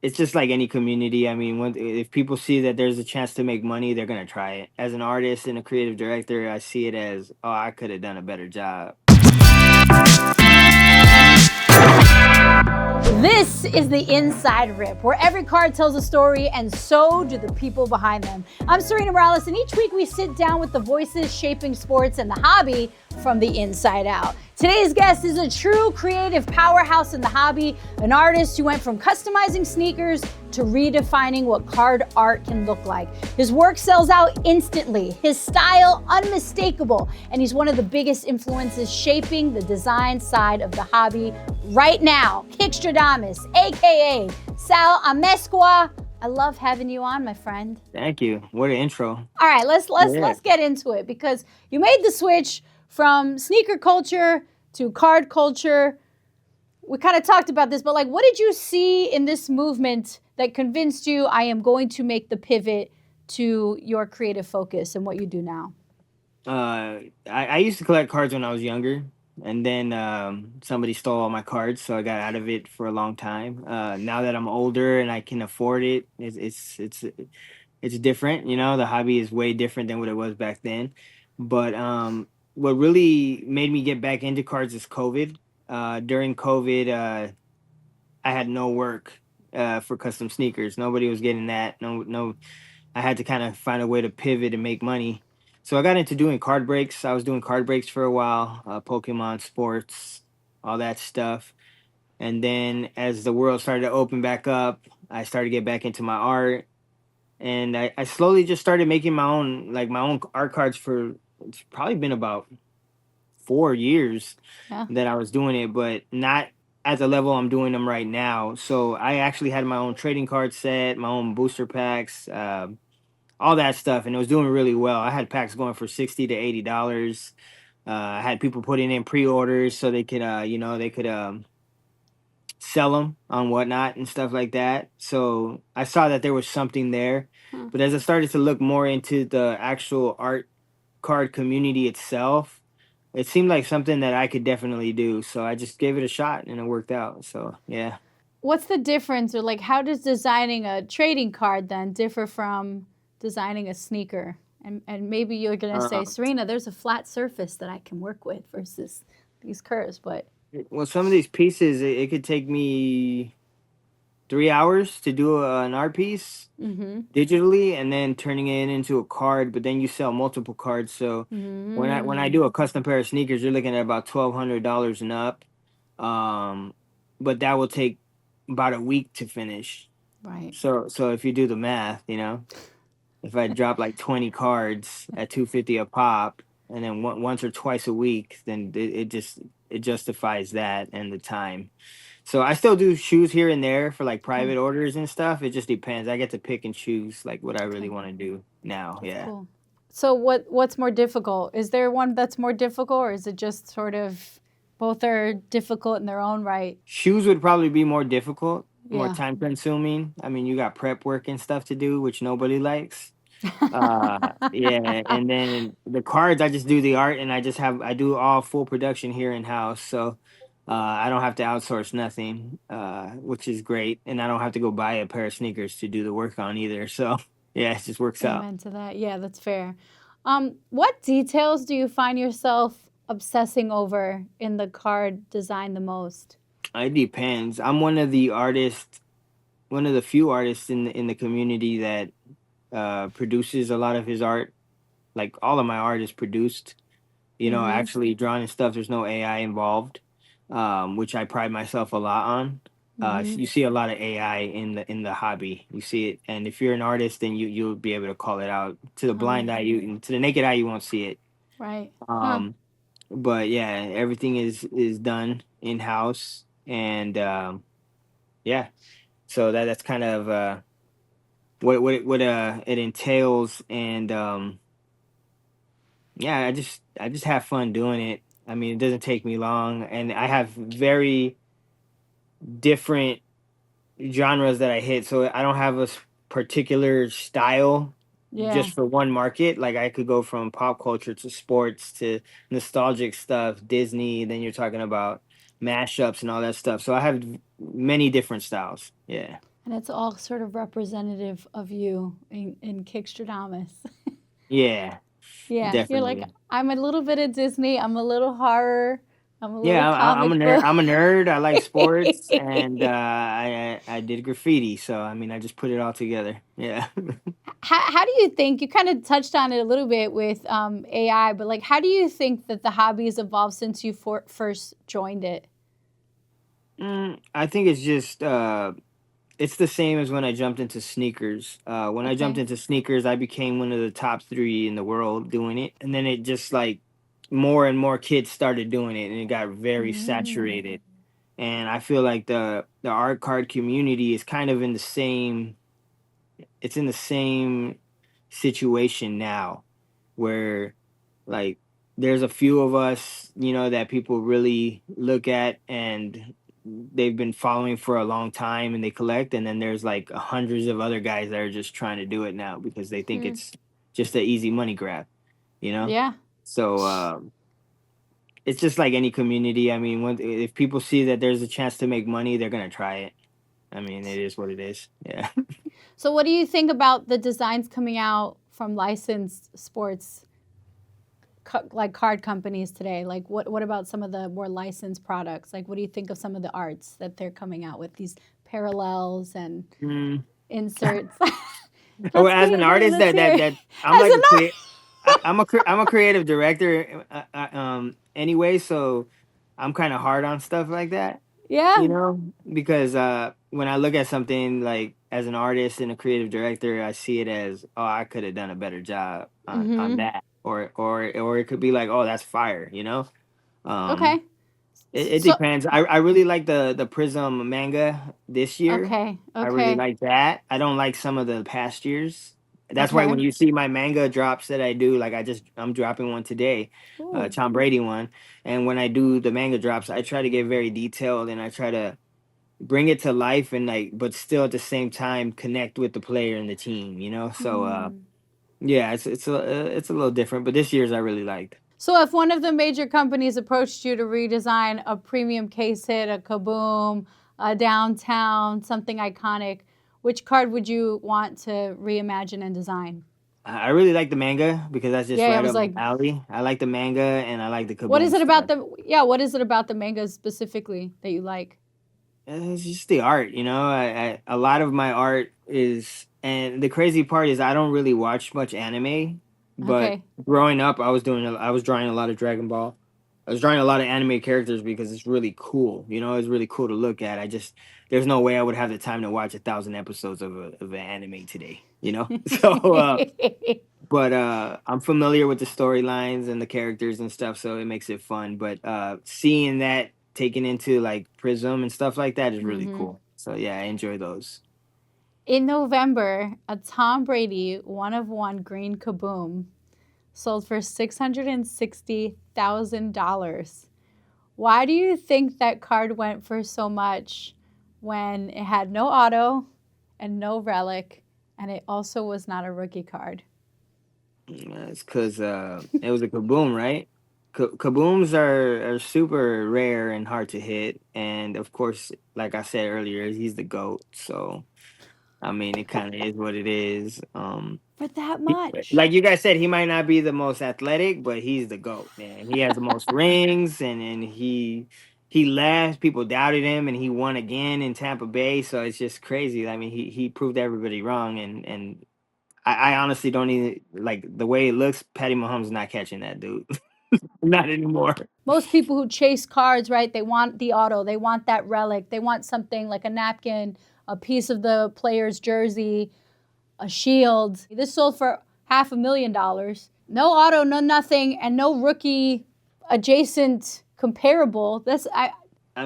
it's just like any community. I mean, if people see that there's a chance to make money, they're gonna try it. As an artist and a creative director, I see it as, oh, I could have done a better job. This is the Inside Rip, where every card tells a story and so do the people behind them. I'm Serena Morales, and each week we sit down with the voices shaping sports and the hobby from the inside out. Today's guest is a true creative powerhouse in the hobby, an artist who went from customizing sneakers to redefining what card art can look like. His work sells out instantly, his style unmistakable, and he's one of the biggest influences shaping the design side of the hobby right now. Kickstradamus, aka Sal Amesqua. I love having you on, my friend. Thank you. What an intro. All right, let's get into it, because you made the switch from sneaker culture to card culture. We kind of talked about this, but like, what did you see in this movement that convinced you I am going to make the pivot to your creative focus and what you do now? I used to collect cards when I was younger, and then somebody stole all my cards, so I got out of it for a long time. Now that I'm older and I can afford it, it's different. You know, the hobby is way different than what it was back then. But what really made me get back into cards is COVID. During COVID, I had no work for custom sneakers. Nobody was getting that. No. I had to kind of find a way to pivot and make money. So I got into doing card breaks. I was doing card breaks for a while, Pokemon sports, all that stuff. And then as the world started to open back up, I started to get back into my art. And I slowly just started making my own art cards for, it's probably been about 4 years that I was doing it, but not at the level I'm doing them right now. So I actually had my own trading card set, my own booster packs, all that stuff, and it was doing really well. I had packs going for $60 to $80. I had people putting in pre-orders so they could, sell them on whatnot and stuff like that. So I saw that there was something there. But as I started to look more into the actual art card community itself, it seemed like something that I could definitely do. So I just gave it a shot and it worked out. So yeah. What's the difference, or like, how does designing a trading card then differ from designing a sneaker? And maybe you're gonna say, Serena, there's a flat surface that I can work with versus these curves, but Well, some of these pieces, it could take me 3 hours to do an art piece digitally, and then turning it into a card. But then you sell multiple cards, so when I do a custom pair of sneakers, you're looking at about $1,200 and up. But that will take about a week to finish. right. So if you do the math, if I drop like 20 cards at 250 a pop, and then once or twice a week, then it justifies that and the time. So I still do shoes here and there for like private orders and stuff. It just depends. I get to pick and choose like what I really want to do now. Yeah. Cool. So what's more difficult? Is there one that's more difficult, or is it just sort of both are difficult in their own right? Shoes would probably be more difficult, more Yeah. time consuming. I mean, you got prep work and stuff to do, which nobody likes. Yeah, and then the cards, I just do the art, and I do all full production here in house. So I don't have to outsource nothing, which is great, and I don't have to go buy a pair of sneakers to do the work on either. So yeah, it just works out. Amen to that. Yeah, that's fair. What details do you find yourself obsessing over in the card design the most? It depends. I'm one of the few artists in the community that produces a lot of his art. Like all of my art is produced, actually drawn and stuff. There's no AI involved, which I pride myself a lot on. You see a lot of AI in the hobby. You see it, and if you're an artist, then you'll be able to call it out. To the blind eye, to the naked eye, you won't see it. Right. But yeah, everything is done in house, and yeah, so that's kind of what it entails, and yeah, I just have fun doing it. I mean, it doesn't take me long, and I have very different genres that I hit. So I don't have a particular style just for one market. Like I could go from pop culture to sports to nostalgic stuff, Disney. Then you're talking about mashups and all that stuff. So I have many different styles. Yeah. And it's all sort of representative of you in Kickstradamus. Yeah, Yeah, you're like, definitely. I'm a little bit of Disney, I'm a little horror, I'm a little Yeah, I'm a comic nerd. book. I'm a nerd. I like sports, and I did graffiti. So I mean, I just put it all together. Yeah. How do you think, you kind of touched on it a little bit with AI, but like, how do you think that the hobby has evolved since you first joined it? I think it's just it's the same as when I jumped into sneakers. When I jumped Okay. into sneakers, I became one of the top three in the world doing it, and then it just like more and more kids started doing it, and it got very Mm. saturated. And I feel like the art card community is kind of in the same. It's in the same situation now, where like there's a few of us, that people really look at and they've been following for a long time and they collect, and then there's like hundreds of other guys that are just trying to do it now because they think Hmm. it's just an easy money grab, you know? Yeah. So it's just like any community. I mean, if people see that there's a chance to make money, they're gonna try it. I mean, it is what it is. Yeah. So, what do you think about the designs coming out from licensed sports, like card companies today? Like, what about some of the more licensed products? Like, what do you think of some of the arts that they're coming out with, these parallels and Mm. inserts? Well, Let's as an get it. artist, Let's hear it. that I'm As like an a art. create. I'm a creative director. Anyway, so I'm kind of hard on stuff like that, Yeah. because when I look at something like as an artist and a creative director, I see it as, oh, I could have done a better job on Mm-hmm. that, or it could be like, oh, that's fire. Um, Okay. it So, depends. I really like the Prism manga this year. okay. I really Okay. like that. I don't like some of the past years. That's why Okay. when you see my manga drops that I do, like I'm dropping one today, Ooh. Tom Brady one. And when I do the manga drops, I try to get very detailed and I try to bring it to life and like, but still at the same time connect with the player and the team. So Hmm. yeah, it's a little different. But this year's I really liked. So if one of the major companies approached you to redesign a premium case hit, a Kaboom, a downtown, something iconic, which card would you want to reimagine and design? I really like the manga because that's just Yeah, I right was up my like, alley. I like the manga and I like the what is Kaboom it about stuff. the yeah, what is it about the manga specifically that you like? It's just the art. A lot of my art is, and the crazy part is I don't really watch much anime, but Okay. growing up, I was drawing a lot of Dragon Ball. I was drawing a lot of anime characters because it's really cool. It's really cool to look at. There's no way I would have the time to watch 1,000 episodes of an anime today. So, but I'm familiar with the storylines and the characters and stuff, so it makes it fun. But seeing that taken into like Prism and stuff like that is really Hmm. cool. So yeah, I enjoy those. In November, a Tom Brady one of one green Kaboom sold for $660,000. Why do you think that card went for so much when it had no auto and no relic, and it also was not a rookie card? It's because it was a Kaboom, right? Kabooms are super rare and hard to hit, and of course, like I said earlier, he's the goat. So I mean, it kind of is what it is. For that much. Like you guys said, he might not be the most athletic, but he's the GOAT, man. He has the most rings, and he left. People doubted him, and he won again in Tampa Bay. So it's just crazy. I mean, he proved everybody wrong, and I honestly don't even like the way it looks. Patty Mahomes is not catching that dude, not anymore. Most people who chase cards, right, they want the auto, they want that relic, they want something like a napkin, a piece of the player's jersey, a shield. This sold for $500,000. No auto, no nothing, and no rookie adjacent comparable. I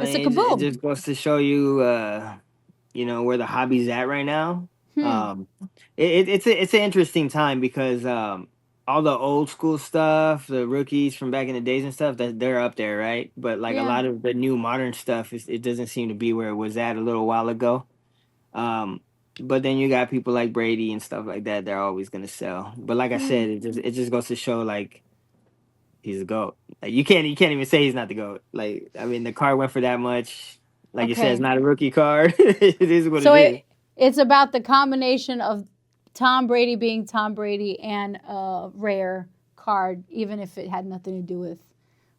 It's a mean, it Kaboom. just goes to show you, where the hobby's at right now. Hmm. Um, it's an interesting time because all the old school stuff, the rookies from back in the days and stuff, that they're up there, right? But like a Yeah. lot of the new modern stuff, it doesn't seem to be where it was at a little while ago. Um, but then you got people like Brady and stuff like that. They're always gonna sell. But like I Hmm. said, it just goes to show like he's a goat. Like you can't even say he's not the goat. Like I mean, the card went for that much. Like you said, it's Okay. not a rookie card. It is what So it it is. It's about the combination of Tom Brady being Tom Brady and a rare card, even if it had nothing to do with,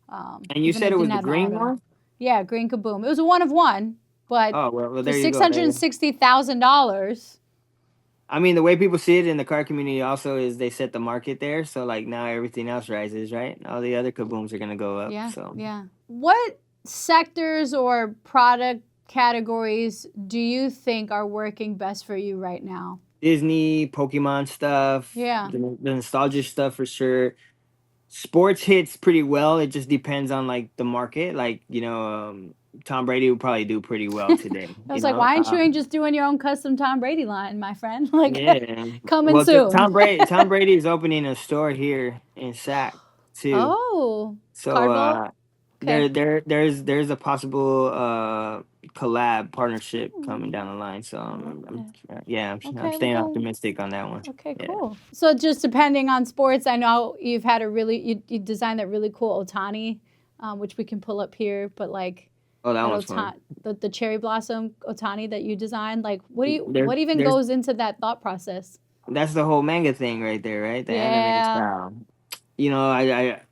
And you even if said it it was didn't the have an green auto. one? Yeah, green Kaboom. It was a one of one, but Oh, well, for there you six go. hundred and sixty thousand dollars. I mean, the way people see it in the car community also is they set the market there. So, like, now everything else rises, right? All the other kabooms are going to go up. Yeah, So, yeah. What sectors or product categories do you think are working best for you right now? Disney, Pokemon stuff, Yeah. the nostalgia stuff for sure. Sports hits pretty well. It just depends on like the market. Like, Tom Brady would probably do pretty well today. I was like, why aren't you ain't just doing your own custom Tom Brady line, my friend? Like, Yeah. coming Well, soon. Tom Brady is opening a store here in Sac too. Oh, So Cardinal. Okay. there's a possible collab partnership coming down the line. So I'm Okay, staying well, optimistic on that one. okay, Yeah. cool. So just depending on sports, I know you've had you designed that really cool Otani, which we can pull up here, but like Oh, that that one's fun. Otani, the cherry blossom Otani that you designed, like There's what even there's goes into that thought process? That's the whole manga thing right there, right? The anime Yeah. style.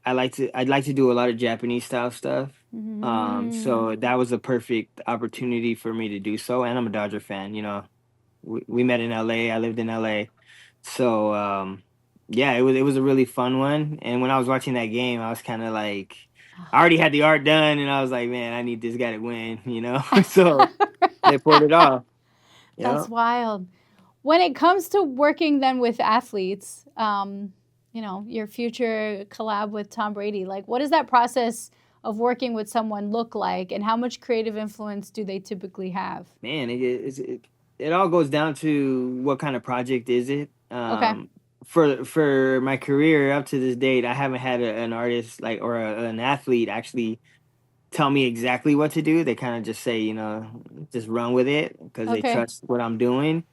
I'd like to do a lot of Japanese style stuff. So that was a perfect opportunity for me to do so. And I'm a Dodger fan, we met in LA. I lived in LA. So yeah, it was a really fun one. And when I was watching that game, I was kind of like, I already had the art done, and I was like, man, I need this guy to win. So they pulled it off. Yeah. That's wild. When it comes to working then with athletes, your future collab with Tom Brady, like what does that process of working with someone look like, and how much creative influence do they typically have? Man, it all goes down to what kind of project is it. Okay. For my career up to this date, I haven't had an artist an athlete actually tell me exactly what to do. They kind of just say, just run with it because they Okay. trust what I'm doing.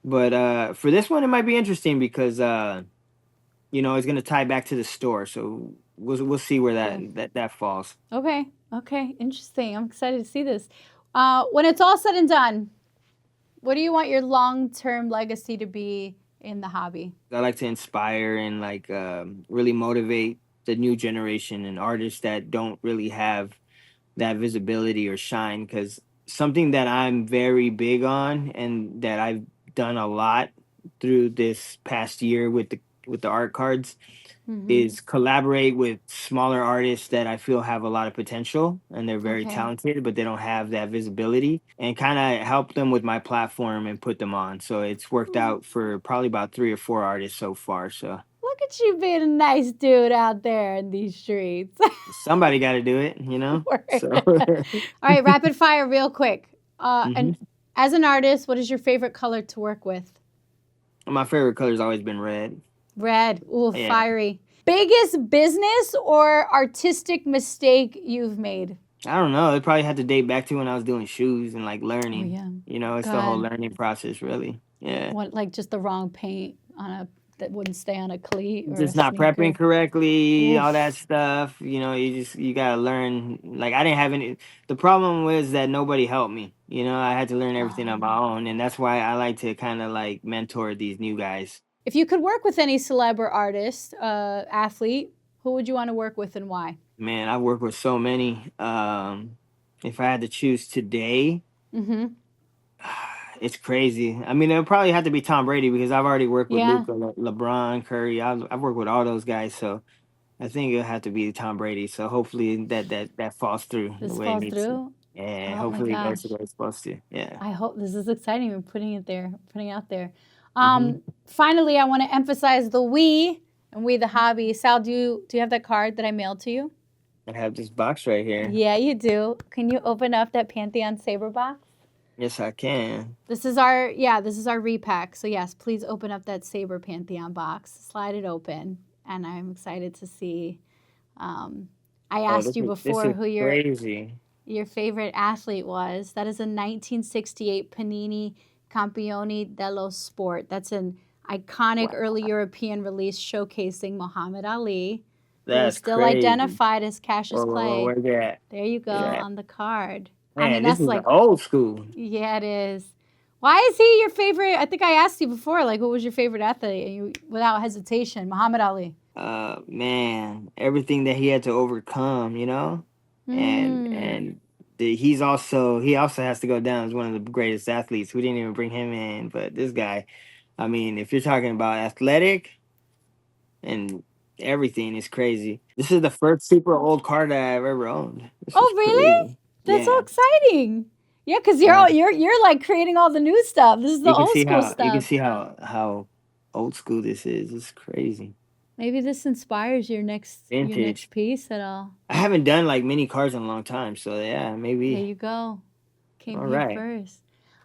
But for this one, it might be interesting because it's going to tie back to the store. So we'll see where Cool. that falls. Okay. Okay. Interesting. I'm excited to see this. When it's all said and done, what do you want your long-term legacy to be in the hobby? I like to inspire and really motivate the new generation and artists that don't really have that visibility or shine. Because something that I'm very big on and that I've done a lot through this past year with the art cards is collaborate with smaller artists that I feel have a lot of potential and they're very Okay. talented, but they don't have that visibility, and kind of help them with my platform and put them on. So it's worked out for probably about 3 or 4 artists so far. So look at you being a nice dude out there in these streets. somebody got to do it. So All right, rapid fire, real quick. Mhm. And as an artist, what is your favorite color to work with? My favorite color's always been red. Red. Ooh, Yeah. fiery. Biggest business or artistic mistake you've made? I don't know. It probably had to date back to when I was doing shoes and learning. Oh, yeah. It's the whole God. learning process, really. Yeah. What, like just the wrong paint that wouldn't stay on a cleat or a Just not sneaker? prepping correctly, all that Oof. stuff. You gotta learn. Like, I didn't have any. The problem was that nobody helped me. I had to learn everything on my own, and that's why I like to kind of mentor these new guys. If you could work with any celeb or artist, athlete, who would you want to work with and why? Man, I work with so many. If I had to choose today, Mm-hmm. it's crazy. I mean, it'll probably have to be Tom Brady because I've already worked with Yeah. Luka, LeBron, Curry. I've worked with all those guys, so I think it'll have to be Tom Brady. So hopefully that falls through the This way it falls needs to. through? Yeah, Oh my hopefully it goes gosh. the way it's supposed to. Yeah. I hope this is exciting. We're putting it there, putting it out there. Hmm. Finally, I want to emphasize the we and we the hobby. Sal, do you have that card that I mailed to you? I have this box right here. Yeah, you do. Can you open up that Pantheon Saber box? Yes, I can. This is our repack. So yes, please open up that Saber Pantheon box. Slide it open, and I'm excited to see. I Oh, asked you this before is who crazy. your favorite athlete was. That is a 1968 Panini Campioni dello Sport. That's an iconic Wow, early European release showcasing Muhammad Ali, who is that's still crazy. identified as Cassius Whoa, Clay. where's that? There you go Look at that. on the card. I mean, Man, this that's is like, old school. yeah, it is. Why is he your favorite? I think I asked you before, like, who was your favorite athlete? And you, without hesitation, Muhammad Ali. Man, everything that he had to overcome, you know, Mm. and he also has to go down as one of the greatest athletes. We didn't even bring him in, but this guy, I mean, if you're talking about athletic and everything, is crazy. This is the first super old car that I've ever owned. This is Oh, really? crazy. That's so Yeah, exciting. Yeah, because you're yeah. all, you're like creating all the new stuff. This is the old school You can stuff. see how old school this is. It's crazy. Maybe this inspires your Vintage. next piece at all. I haven't done like mini cars in a long time, so yeah, There maybe. you go. Came All here right. first.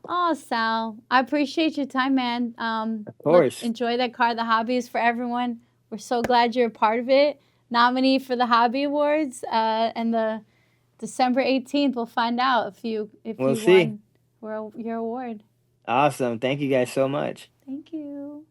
Oh, Sal, I appreciate your time, man. Of Let course. enjoy that car. The hobby is for everyone. We're so glad you're a part of it. Nominee for the Hobby Awards, and the December 18th. We'll find out if We'll you see. won your award. Awesome. Thank you guys so much. Thank you.